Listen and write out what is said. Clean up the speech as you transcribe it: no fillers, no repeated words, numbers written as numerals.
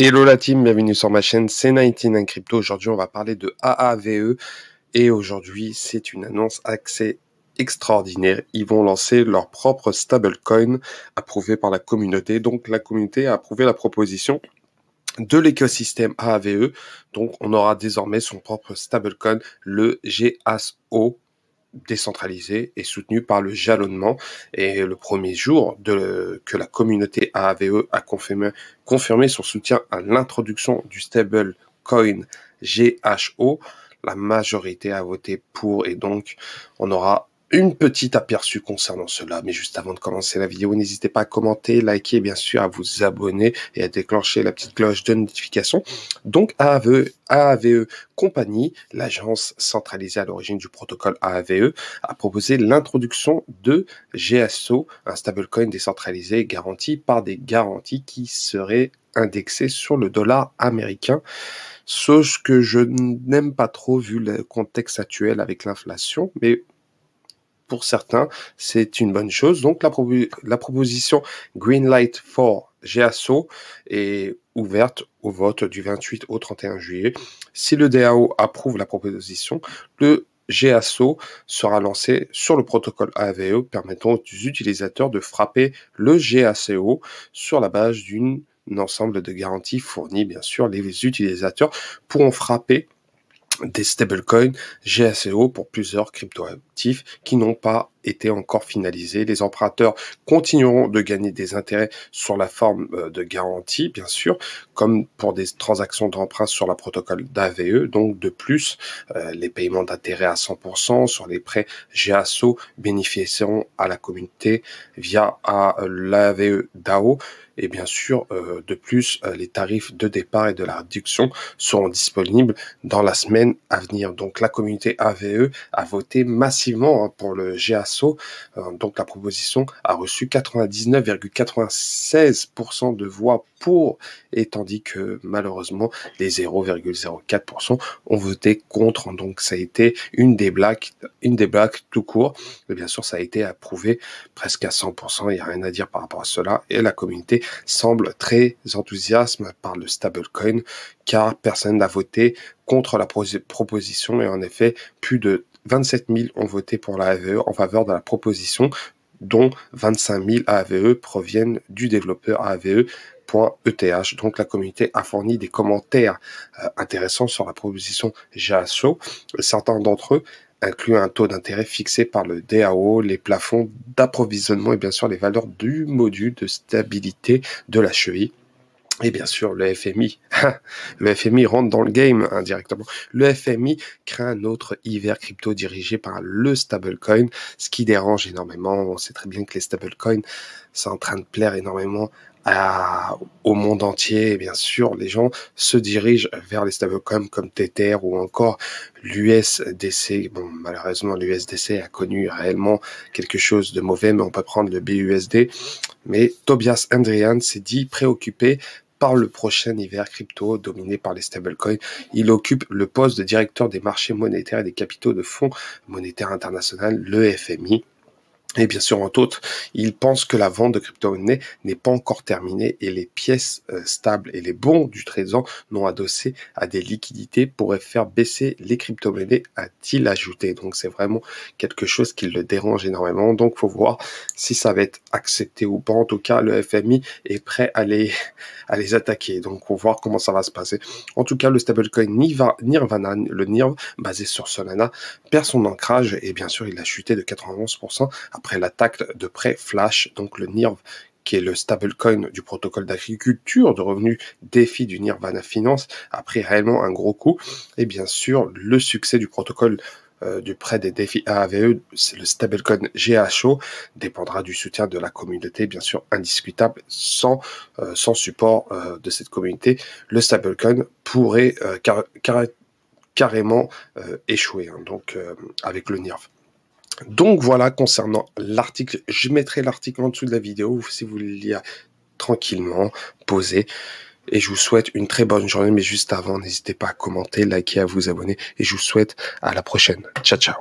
Hello la team, bienvenue sur ma chaîne C99 Crypto. Aujourd'hui, on va parler de AAVE et aujourd'hui, c'est une annonce assez extraordinaire. Ils vont lancer leur propre stablecoin approuvé par la communauté. Donc, la communauté a approuvé la proposition de l'écosystème AAVE. Donc, on aura désormais son propre stablecoin, le GASO, décentralisé et soutenu par le jalonnement. Et le premier jour que la communauté AAVE a confirmé son soutien à l'introduction du stablecoin GHO, la majorité a voté pour et donc on aura une petite aperçu concernant cela. Mais juste avant de commencer la vidéo, n'hésitez pas à commenter, liker et bien sûr à vous abonner et à déclencher la petite cloche de notification. Donc AAVE Compagnie, l'agence centralisée à l'origine du protocole AAVE, a proposé l'introduction de GSO, un stablecoin décentralisé garanti par des garanties qui seraient indexées sur le dollar américain. Chose que je n'aime pas trop vu le contexte actuel avec l'inflation, mais pour certains, c'est une bonne chose. Donc, la proposition Greenlight for GASO est ouverte au vote du 28 au 31 juillet. Si le DAO approuve la proposition, le GASO sera lancé sur le protocole AAVE, permettant aux utilisateurs de frapper le GACO sur la base d'un ensemble de garanties fournies. Bien sûr, les utilisateurs pourront frapper des stablecoins GACO pour plusieurs cryptoactifs qui n'ont pas été encore finalisés. Les emprunteurs continueront de gagner des intérêts sur la forme de garantie, bien sûr, comme pour des transactions d'emprunt sur le protocole d'AVE. Donc, de plus, les paiements d'intérêts à 100% sur les prêts GACO bénéficieront à la communauté via l'AVE DAO. Et bien sûr, de plus, les tarifs de départ et de la réduction seront disponibles dans la semaine à venir. Donc, la communauté AVE a voté massivement pour le GASO. Donc, la proposition a reçu 99,96% de voix pour, et tandis que malheureusement, les 0,04% ont voté contre. Donc, ça a été une des blagues tout court. Mais bien sûr, ça a été approuvé presque à 100%. Il n'y a rien à dire par rapport à cela. Et la communauté semble très enthousiaste par le stablecoin, car personne n'a voté contre la proposition. Et en effet, plus de 27 000 ont voté pour la AVE en faveur de la proposition, dont 25 000 AVE proviennent du développeur AVE.ETH. Donc la communauté a fourni des commentaires intéressants sur la proposition GASO. Certains d'entre eux inclut un taux d'intérêt fixé par le DAO, les plafonds d'approvisionnement et bien sûr les valeurs du module de stabilité de la cheville. Et bien sûr, le FMI. Le FMI rentre dans le game indirectement. Le FMI crée un autre hiver crypto dirigé par le stablecoin, ce qui dérange énormément. On sait très bien que les stablecoins sont en train de plaire énormément au monde entier. Et bien sûr, les gens se dirigent vers les stablecoins comme Tether ou encore l'USDC. Bon, malheureusement, l'USDC a connu réellement quelque chose de mauvais, mais on peut prendre le BUSD. Mais Tobias Andrian s'est dit préoccupé par le prochain hiver crypto dominé par les stablecoins. Il occupe le poste de directeur des marchés monétaires et des capitaux de Fonds monétaire international, le FMI. Et bien sûr, entre autres, il pense que la vente de crypto-monnaies n'est pas encore terminée et les pièces stables et les bons du trésor non adossés à des liquidités pourraient faire baisser les crypto-monnaies, a-t-il ajouté. Donc, c'est vraiment quelque chose qui le dérange énormément. Donc, faut voir si ça va être accepté ou pas. En tout cas, le FMI est prêt à les attaquer. Donc, faut voir comment ça va se passer. En tout cas, le stablecoin Nirvana, le NIRV, basé sur Solana, perd son ancrage et bien sûr, il a chuté de 91% après l'attaque de prêt flash, donc le NIRV, qui est le stablecoin du protocole d'agriculture de revenus défi du Nirvana Finance, a pris réellement un gros coup. Et bien sûr, le succès du protocole du prêt des défis AAVE, c'est le stablecoin GHO, dépendra du soutien de la communauté, bien sûr indiscutable. Sans support de cette communauté, le stablecoin pourrait carrément échouer, hein, donc avec le NIRV. Donc voilà, concernant l'article, je mettrai l'article en dessous de la vidéo si vous voulez le lire tranquillement, posé. Et je vous souhaite une très bonne journée, mais juste avant, n'hésitez pas à commenter, liker, à vous abonner. Et je vous souhaite à la prochaine. Ciao, ciao.